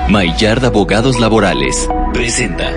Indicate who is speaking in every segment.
Speaker 1: Maillard Abogados Laborales presenta.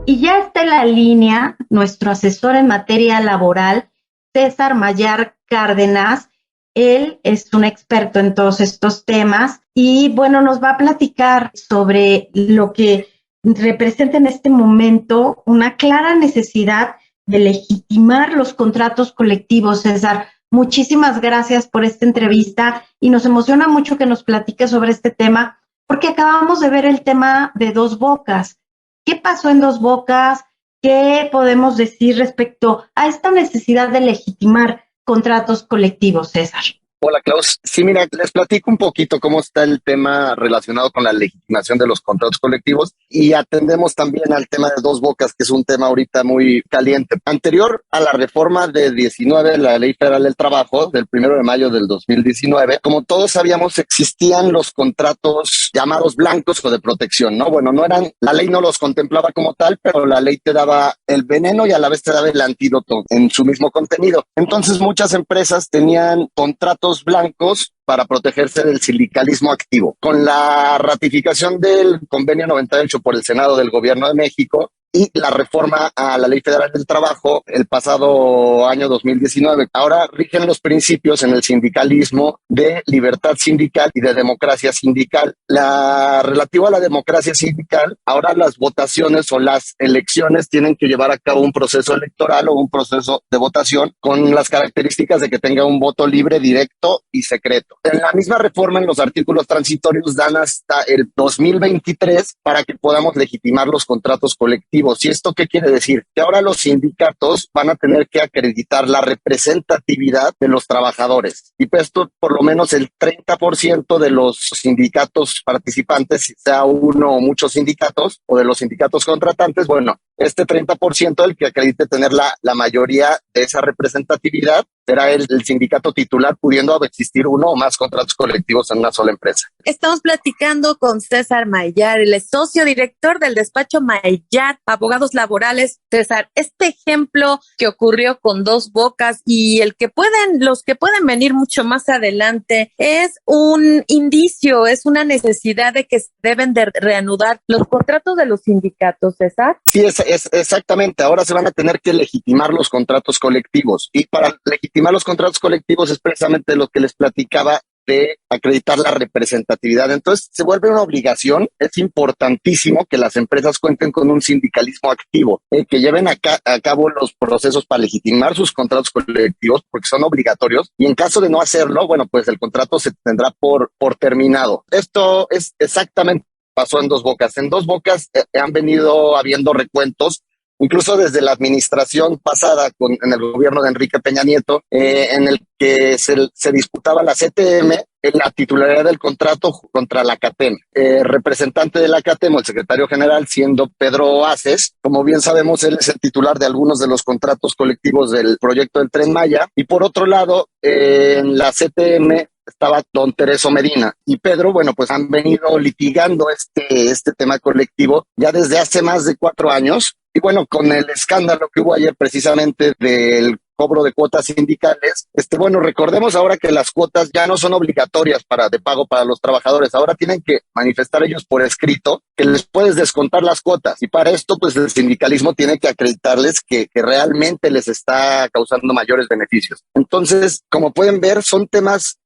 Speaker 2: Y ya está en la línea nuestro asesor en materia laboral, César Maillard Cárdenas. Él es un experto en todos estos temas y bueno, nos va a platicar sobre lo que representa en este momento una clara necesidad de legitimar los contratos colectivos. César, muchísimas gracias por esta entrevista y nos emociona mucho que nos platiques sobre este tema porque acabamos de ver el tema de Dos Bocas. ¿Qué pasó en Dos Bocas? ¿Qué podemos decir respecto a esta necesidad de legitimar contratos colectivos, César?
Speaker 3: Hola, Klaus. Sí, mira, les platico un poquito cómo está el tema relacionado con la legitimación de los contratos colectivos y atendemos también al tema de Dos Bocas, que es un tema ahorita muy caliente. Anterior a la reforma de 19 de la Ley Federal del Trabajo, del 1 de mayo del 2019, como todos sabíamos, existían los contratos llamados blancos o de protección, ¿no? Bueno, no eran, la ley no los contemplaba como tal, pero la ley te daba el veneno y a la vez te daba el antídoto en su mismo contenido. Entonces, muchas empresas tenían contratos blancos para protegerse del sindicalismo activo. Con la ratificación del Convenio 98 por el Senado del Gobierno de México y la reforma a la Ley Federal del Trabajo el pasado año 2019, ahora rigen los principios en el sindicalismo de libertad sindical y de democracia sindical. Relativo a la democracia sindical, ahora las votaciones o las elecciones tienen que llevar a cabo un proceso electoral o un proceso de votación con las características de que tenga un voto libre, directo y secreto. En la misma reforma, en los artículos transitorios, dan hasta el 2023 para que podamos legitimar los contratos colectivos. ¿Y esto qué quiere decir? Que ahora los sindicatos van a tener que acreditar la representatividad de los trabajadores. Y pues esto, por lo menos el 30% de los sindicatos participantes, sea uno o muchos sindicatos, o de los sindicatos contratantes, bueno, este 30%, el que acredite tener la mayoría de esa representatividad, será el sindicato titular, pudiendo existir uno o más contratos colectivos en una sola empresa.
Speaker 4: Estamos platicando con César Maillard, el socio director del despacho Maillard Abogados Laborales. César, este ejemplo que ocurrió con Dos Bocas y los que pueden venir mucho más adelante, es un indicio, es una necesidad de que se deben de reanudar los contratos de los sindicatos, César.
Speaker 3: Sí, es exactamente. Ahora se van a tener que legitimar los contratos colectivos y para legitimar los contratos colectivos es precisamente lo que les platicaba de acreditar la representatividad. Entonces se vuelve una obligación. Es importantísimo que las empresas cuenten con un sindicalismo activo, que lleven a cabo los procesos para legitimar sus contratos colectivos porque son obligatorios y en caso de no hacerlo, bueno, pues el contrato se tendrá por terminado. Esto es exactamente pasó en Dos Bocas. En Dos Bocas han venido habiendo recuentos, incluso desde la administración pasada en el gobierno de Enrique Peña Nieto, en el que se disputaba la CTM en la titularidad del contrato contra la CATEM. Representante de la CATEM, el secretario general, siendo Pedro Aces. Como bien sabemos, él es el titular de algunos de los contratos colectivos del proyecto del Tren Maya. Y por otro lado, en la CTM estaba don Tereso Medina y Pedro, bueno, pues han venido litigando este tema colectivo ya desde hace más de 4 años. Y bueno, con el escándalo que hubo ayer precisamente del cobro de cuotas sindicales, bueno, recordemos ahora que las cuotas ya no son obligatorias de pago para los trabajadores, ahora tienen que manifestar ellos por escrito que les puedes descontar las cuotas y para esto pues el sindicalismo tiene que acreditarles que realmente les está causando mayores beneficios. Entonces, como pueden ver, son temas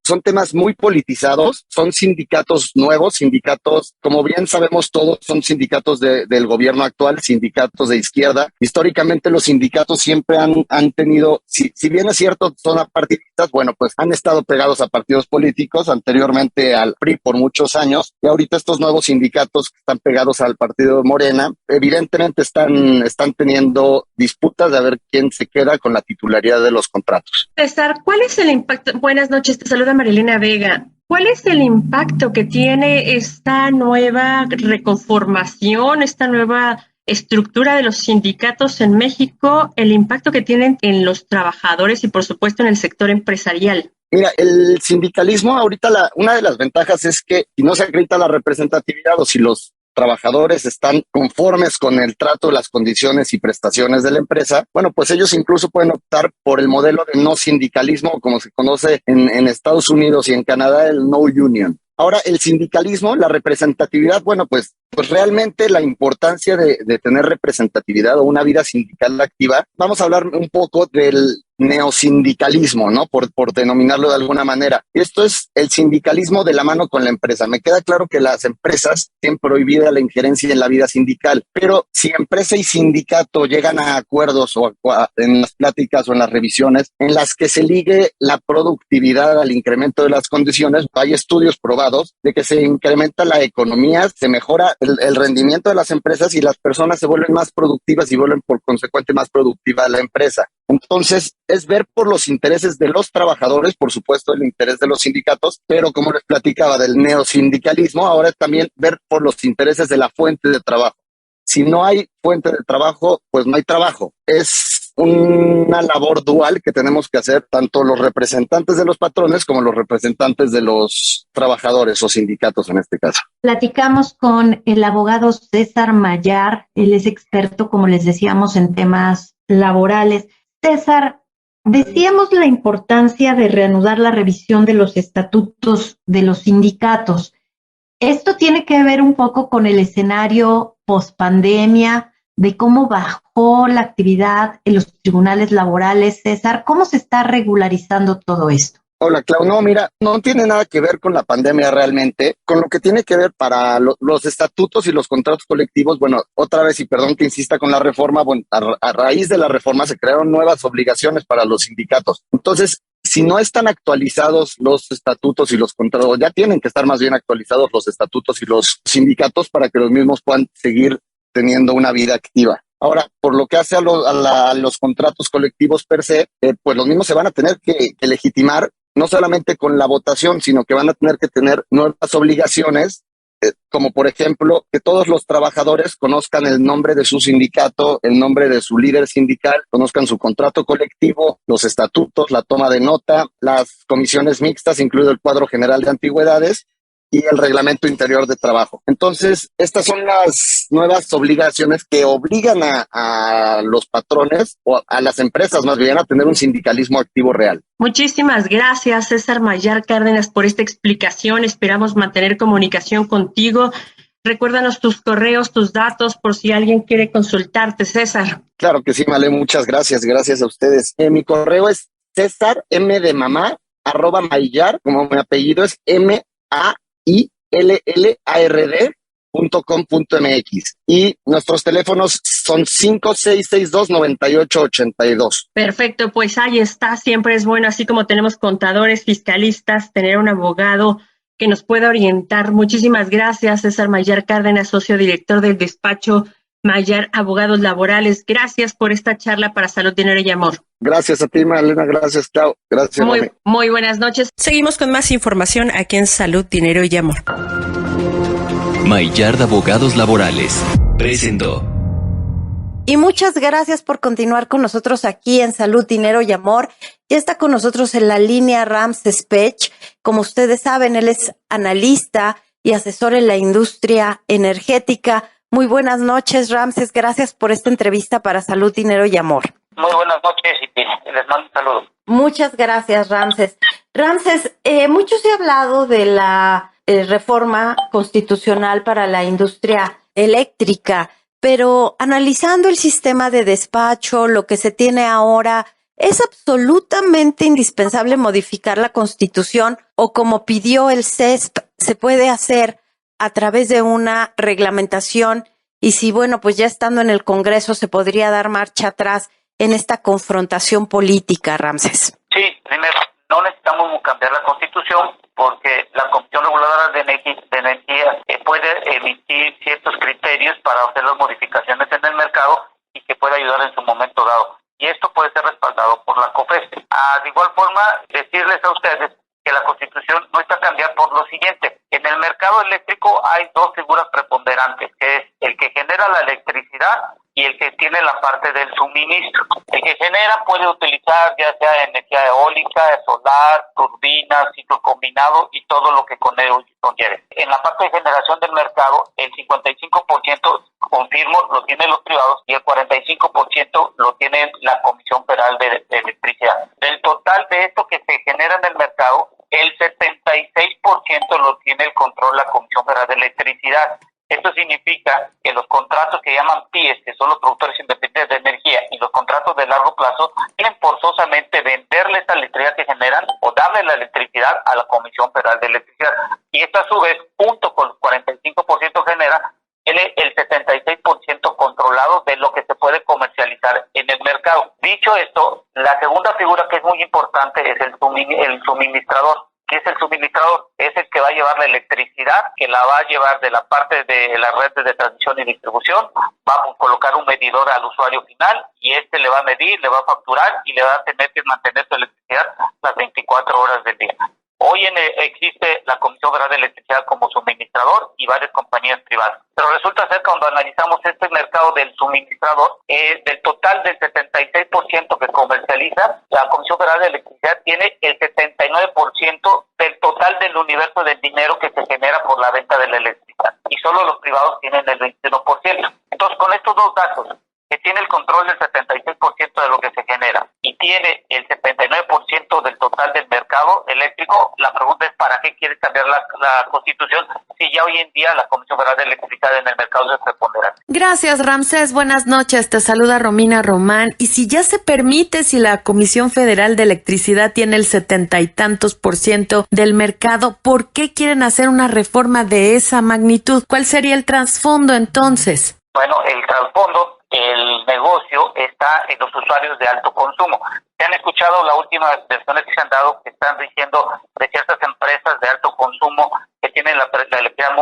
Speaker 3: muy politizados, son sindicatos nuevos, sindicatos, como bien sabemos todos, son sindicatos del gobierno actual, sindicatos de izquierda. Históricamente los sindicatos siempre han tenido, si bien es cierto, son apartidistas, bueno, pues han estado pegados a partidos políticos, anteriormente al PRI por muchos años, y ahorita estos nuevos sindicatos que están pegados al partido Morena, evidentemente están teniendo disputas de ver quién se queda con la titularidad de los contratos.
Speaker 2: César, ¿cuál es el impacto? Buenas noches, te saluda Marilena Vega. ¿Cuál es el impacto que tiene esta nueva reconformación, esta nueva estructura de los sindicatos en México, el impacto que tienen en los trabajadores y por supuesto en el sector empresarial?
Speaker 3: Mira, el sindicalismo ahorita una de las ventajas es que si no se acredita la representatividad o si los trabajadores están conformes con el trato, las condiciones y prestaciones de la empresa, bueno, pues ellos incluso pueden optar por el modelo de no sindicalismo, como se conoce en Estados Unidos y en Canadá, el no union. Ahora, el sindicalismo, la representatividad, bueno, pues realmente la importancia de tener representatividad o una vida sindical activa, vamos a hablar un poco del neosindicalismo, ¿no? Por denominarlo de alguna manera. Esto es el sindicalismo de la mano con la empresa. Me queda claro que las empresas tienen prohibida la injerencia en la vida sindical, pero si empresa y sindicato llegan a acuerdos en las pláticas o en las revisiones en las que se ligue la productividad al incremento de las condiciones, hay estudios probados de que se incrementa la economía, se mejora el rendimiento de las empresas y las personas se vuelven más productivas y vuelven por consecuente más productiva la empresa. Entonces, es ver por los intereses de los trabajadores, por supuesto, el interés de los sindicatos, pero como les platicaba del neosindicalismo, ahora es también ver por los intereses de la fuente de trabajo. Si no hay fuente de trabajo, pues no hay trabajo. Es una labor dual que tenemos que hacer tanto los representantes de los patrones como los representantes de los trabajadores o sindicatos en este caso.
Speaker 2: Platicamos con el abogado César Mayar, él es experto, como les decíamos, en temas laborales. César, decíamos la importancia de reanudar la revisión de los estatutos de los sindicatos. Esto tiene que ver un poco con el escenario pospandemia, de cómo bajó la actividad en los tribunales laborales. César, ¿cómo se está regularizando todo esto?
Speaker 3: Hola, Clau. No, mira, no tiene nada que ver con la pandemia realmente, con lo que tiene que ver para los estatutos y los contratos colectivos. Bueno, otra vez, y perdón que insista con la reforma, bueno, a raíz de la reforma se crearon nuevas obligaciones para los sindicatos. Entonces, si no están actualizados los estatutos y los contratos, ya tienen que estar más bien actualizados los estatutos y los sindicatos para que los mismos puedan seguir teniendo una vida activa. Ahora, por lo que hace a los contratos colectivos per se, pues los mismos se van a tener que legitimar no solamente con la votación, sino que van a tener que tener nuevas obligaciones, como por ejemplo que todos los trabajadores conozcan el nombre de su sindicato, el nombre de su líder sindical, conozcan su contrato colectivo, los estatutos, la toma de nota, las comisiones mixtas, incluido el cuadro general de antigüedades y el reglamento interior de trabajo. Entonces, estas son las nuevas obligaciones que obligan a los patrones o a las empresas más bien a tener un sindicalismo activo real.
Speaker 5: Muchísimas gracias, César Mayar Cárdenas, por esta explicación. Esperamos mantener comunicación contigo. Recuérdanos tus correos, tus datos, por si alguien quiere consultarte, César.
Speaker 3: Claro que sí, Male, muchas gracias. Gracias a ustedes. Mi correo es César M de mamá @Mayar, como mi apellido es MAILLARD.com.mx y nuestros teléfonos son 5662-9882.
Speaker 5: Perfecto, pues ahí está, siempre es bueno, así como tenemos contadores, fiscalistas, tener un abogado que nos pueda orientar. Muchísimas gracias, César Mayar Cárdenas, socio director del despacho Mayar Abogados Laborales. Gracias por esta charla para Salud, Dinero y Amor.
Speaker 3: Gracias a ti, Malena. Gracias, Clau. Gracias.
Speaker 5: Muy buenas noches.
Speaker 4: Seguimos con más información aquí en Salud, Dinero y Amor.
Speaker 1: Mayar Abogados Laborales presentó.
Speaker 6: Y muchas gracias por continuar con nosotros aquí en Salud, Dinero y Amor. Ya está con nosotros en la línea Ramses Pech. Como ustedes saben, él es analista y asesor en la industria energética. Muy buenas noches, Ramses. Gracias por esta entrevista para Salud, Dinero y Amor.
Speaker 7: Muy buenas noches y les mando un saludo.
Speaker 6: Muchas gracias, Ramses. Ramses, mucho se ha hablado de la reforma constitucional para la industria eléctrica, pero analizando el sistema de despacho, lo que se tiene ahora, ¿es absolutamente indispensable modificar la Constitución o como pidió el CESP, se puede hacer a través de una reglamentación? Y si, bueno, pues ya estando en el Congreso se podría dar marcha atrás en esta confrontación política, Ramses.
Speaker 7: Sí, primero, no necesitamos cambiar la Constitución porque la Comisión Reguladora de Energía puede emitir ciertos criterios para hacer las modificaciones en el mercado y que puede ayudar en su momento dado. Y esto puede ser respaldado por la COFESE. De igual forma, decirles a ustedes que la Constitución no está cambiada por lo siguiente. En el mercado eléctrico hay dos figuras preponderantes, que es el que genera la electricidad y el que tiene la parte del suministro. El que genera puede utilizar ya sea energía eólica, solar, turbinas, ciclo combinado y todo lo que con ello conlleve. En la parte de generación del mercado, el 55%, confirmo, lo tienen los privados y el 45% lo tiene la Comisión Federal de Electricidad. Del total de esto que se genera en el mercado, el 76% lo tiene el control la Comisión Federal de Electricidad. Esto significa que los contratos que llaman PIEs, que son los productores independientes de energía, y los contratos de largo plazo, tienen forzosamente venderle esa electricidad que generan o darle la electricidad a la Comisión Federal de Electricidad. Y esto a su vez, junto con el 45% genera, tiene el 76% controlado de lo que se puede comercializar en el mercado. Dicho esto, la segunda figura que es muy importante es el suministrador. ¿Qué es el suministrador? Es el que va a llevar la electricidad, que la va a llevar de la parte de las redes de transmisión y distribución, va a colocar un medidor al usuario final y este le va a medir, le va a facturar y le va a tener que mantener su electricidad las 24 horas del día. Hoy existe la Comisión Federal de Electricidad como suministrador y varias compañías privadas. Pero resulta ser que cuando analizamos este mercado del suministrador, del total del 76% que comercializa, la Comisión Federal de Electricidad tiene el 79% del total del universo del dinero que se genera por la venta de la electricidad. Y solo los privados tienen el 21%. Entonces, con estos dos datos, que tiene el control del 76% de lo que se genera y tiene el 79% del total del mercado eléctrico, la pregunta es ¿para qué quiere cambiar la Constitución si ya hoy en día la Comisión Federal de Electricidad en el mercado es preponderante?
Speaker 4: Gracias, Ramsés. Buenas noches. Te saluda Romina Román. Y si ya se permite, si la Comisión Federal de Electricidad tiene el 70 y tantos % del mercado, ¿por qué quieren hacer una reforma de esa magnitud? ¿Cuál sería el trasfondo entonces?
Speaker 7: Bueno, el trasfondo, el negocio está en los usuarios de alto consumo. ¿Se han escuchado las últimas versiones que se han dado que están diciendo de ciertas empresas de alto consumo que tienen la electricidad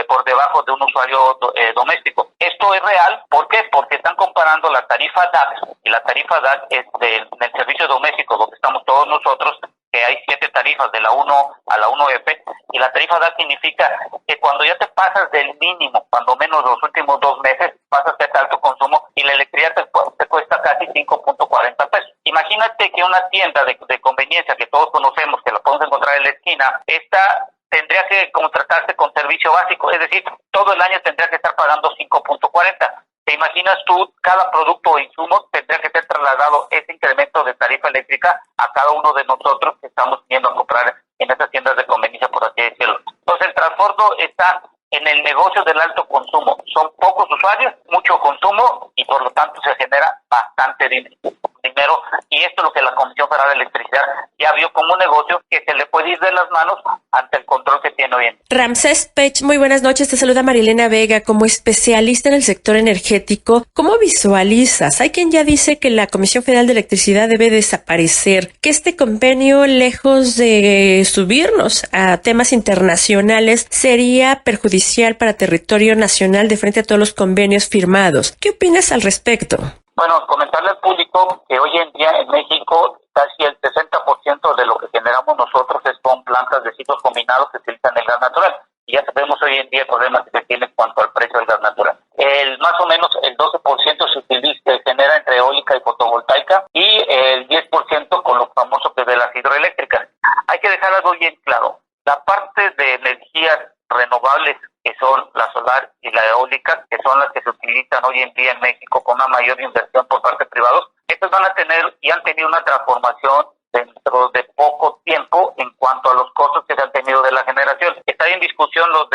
Speaker 7: por debajo de un usuario doméstico? Esto es real. ¿Por qué? Porque están comparando la tarifa DAC, y la tarifa DAC es del servicio doméstico, donde estamos todos nosotros, que hay 7 tarifas, de la 1 a la 1F, y la tarifa DAC significa que cuando ya te pasas del mínimo, cuando menos los últimos 2 meses, pasas a alto consumo y la electricidad te cuesta casi 5.40 pesos. Imagínate que una tienda de conveniencia que todos conocemos, que la podemos encontrar en la esquina, esta tendría que contratarse con servicio básico, es decir, todo el año tendría que estar pagando 5.40. ¿Te imaginas tú, cada producto o insumo tendría que ser trasladado ese incremento de tarifa eléctrica a cada uno de nosotros que estamos yendo a comprar en estas tiendas de conveniencia, por así decirlo? Entonces, el trasfondo está en el negocio del alto consumo. Son pocos usuarios, mucho consumo y por lo tanto se genera bastante dinero. Y esto es lo que la Comisión Federal de Electricidad ya vio como un negocio que se le puede ir de las manos ante el control que tiene hoy en día.
Speaker 8: Ramsés Pech, muy buenas noches. Te saluda Marilena Vega. Como especialista en el sector energético, ¿cómo visualizas? Hay quien ya dice que la Comisión Federal de Electricidad debe desaparecer, que este convenio, lejos de subirnos a temas internacionales, sería perjudicial para territorio nacional de frente a todos los convenios firmados. ¿Qué opinas al respecto?
Speaker 7: Bueno, comentarle al público que hoy en día en México casi el 60% de lo que generamos nosotros es con plantas de ciclos combinados que utilizan el gas natural. Y ya sabemos hoy en día el problema que se tiene en cuanto al precio del gas natural. Más o menos el 12% se genera entre eólica y fotovoltaica y el 10% con lo famoso que es de las hidroeléctricas. Hay que dejar algo bien claro. La parte de energías renovables, que son la solar y la eólica, que son las que se utilizan hoy en día en México con una mayor inversión por parte de privados, estos van a tener y han tenido una transformación dentro de poco tiempo en cuanto a los costos que se han tenido de la generación. Está en discusión los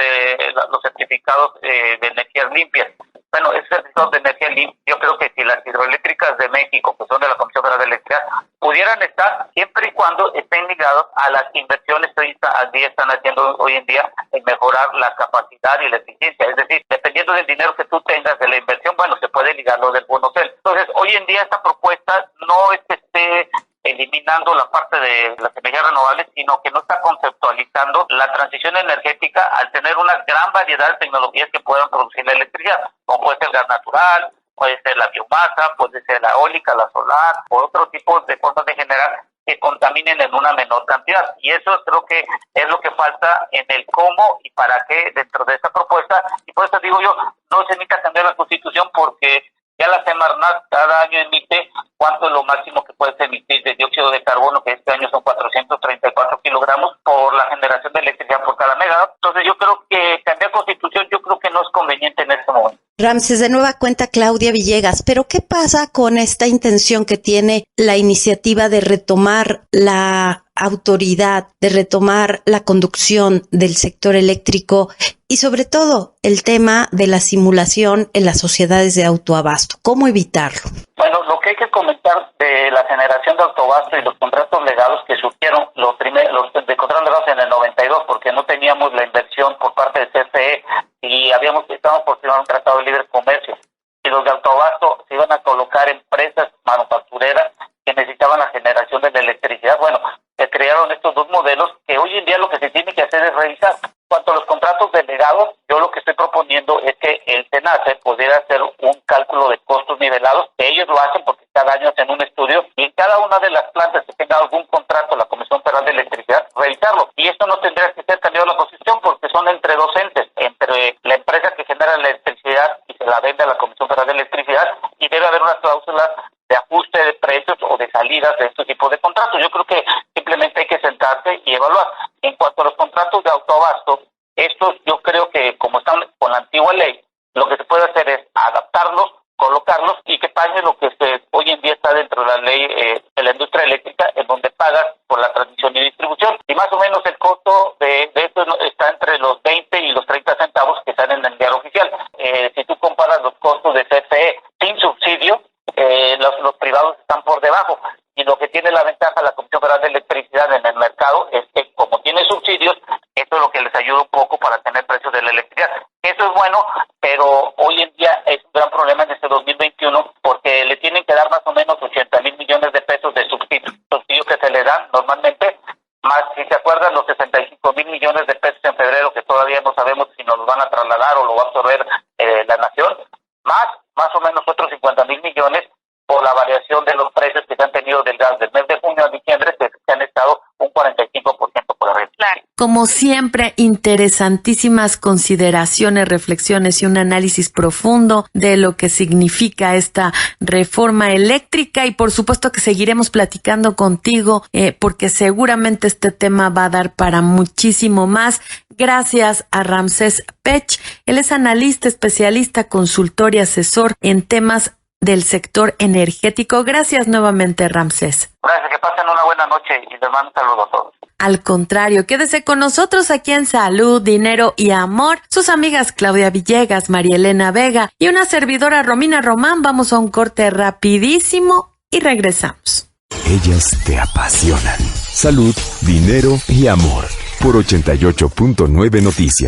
Speaker 7: certificados de energías limpias. Bueno, esos certificados de energía limpia, yo creo que si las hidroeléctricas de México, que son de la Comisión Federal de Electricidad, pudieran estar siempre y cuando estén ligados a las inversiones que al día están haciendo hoy en día en mejorar la capacidad y la eficiencia. Es decir, dependiendo del dinero que tú tengas de la inversión, bueno, se puede ligar lo del bono CEL. Entonces, hoy en día esta propuesta no es que esté eliminando la parte de las energías renovables, sino que no está conceptualizando la transición energética al tener una gran variedad de tecnologías que puedan producir la electricidad, como puede ser el gas natural, puede ser la biomasa, puede ser la eólica, la solar, o otro tipo de formas de generar que contaminen en una menor cantidad. Y eso creo que es lo que falta en el cómo y para qué dentro de esta propuesta. Y por eso digo yo, no se necesita cambiar la Constitución porque ya la Semarnat cada año emite cuánto es lo máximo que puede emitir de dióxido de carbono, que este año son 434 kilogramos por la generación de electricidad por cada megawatt. Entonces yo creo que cambiar Constitución yo creo que no es conveniente en este momento.
Speaker 6: Ramsés, de nueva cuenta Claudia Villegas, pero ¿qué pasa con esta intención que tiene la iniciativa de retomar la autoridad de retomar la conducción del sector eléctrico y sobre todo el tema de la simulación en las sociedades de autoabasto. ¿Cómo evitarlo?
Speaker 7: Bueno, lo que hay que comentar de la generación de autoabasto y los contratos legados que surgieron, los de contratos legados en el 92, porque no teníamos la inversión por parte de CFE y estábamos por firmar un tratado de libre comercio. Y los de autoabasto se iban a colocar empresas manufactureras que necesitaban la generación de la electricidad. Bueno, se crearon estos dos modelos que hoy en día lo que se tiene que hacer es revisar. Cuanto a los contratos delegados, yo lo que estoy proponiendo es que el SENACE pudiera hacer un cálculo de costos nivelados, que ellos lo hacen porque cada año hacen un estudio, y en cada una de las plantas que tenga algún contrato, la Comisión Federal de Electricidad, revisarlo. Y esto no tendría que ser cambiado a la Constitución porque son entre docentes, entre la empresa que genera la electricidad y se la vende a la Comisión Federal de Electricidad, y debe haber unas cláusulas de ajuste de precios o de salidas de este tipo de contratos. Yo creo que simplemente hay que sentarse y evaluar. En cuanto a los contratos de autoabasto, estos yo creo que como están con la antigua ley, lo que se puede hacer es adaptarlos, colocarlos y que pague lo que hoy en día está dentro de la ley de la industria eléctrica, en donde pagas por la transmisión y distribución. Y más o menos el costo de esto está entre los 20 y los 30 centavos que están en el diario oficial. Si tú comparas los costos de CFE sin subsidio, los privados están por debajo. Y lo que tiene la ventaja la Comisión Federal de Electricidad en el mercado es que como tiene subsidios, esto es lo que les ayuda un poco para tener precios de la electricidad. Eso es bueno, pero hoy en día es un gran problema en este 2021 porque le tienen que dar más o menos 80,000 millones de pesos de subsidio que se le dan normalmente, más si se acuerdan los 65,000 millones de pesos en febrero que todavía no sabemos si nos los van a trasladar o lo va a absorber la nación, más o menos otros 50,000 millones por la variación de los precios que se han tenido del gas del mes de junio a diciembre, que han estado un 45% por arriba.
Speaker 4: Claro. Como siempre, interesantísimas consideraciones, reflexiones y un análisis profundo de lo que significa esta reforma eléctrica y por supuesto que seguiremos platicando contigo porque seguramente este tema va a dar para muchísimo más. Gracias a Ramsés Pech. Él es analista, especialista, consultor y asesor en temas del sector energético. Gracias nuevamente, Ramsés.
Speaker 7: Gracias, que pasen una buena noche y les mando un saludo a todos.
Speaker 4: Al contrario, quédese con nosotros aquí en Salud, Dinero y Amor. Sus amigas Claudia Villegas, María Elena Vega y una servidora Romina Román. Vamos a un corte rapidísimo y regresamos.
Speaker 9: Ellas te apasionan. Salud, Dinero y Amor por 88.9 Noticias.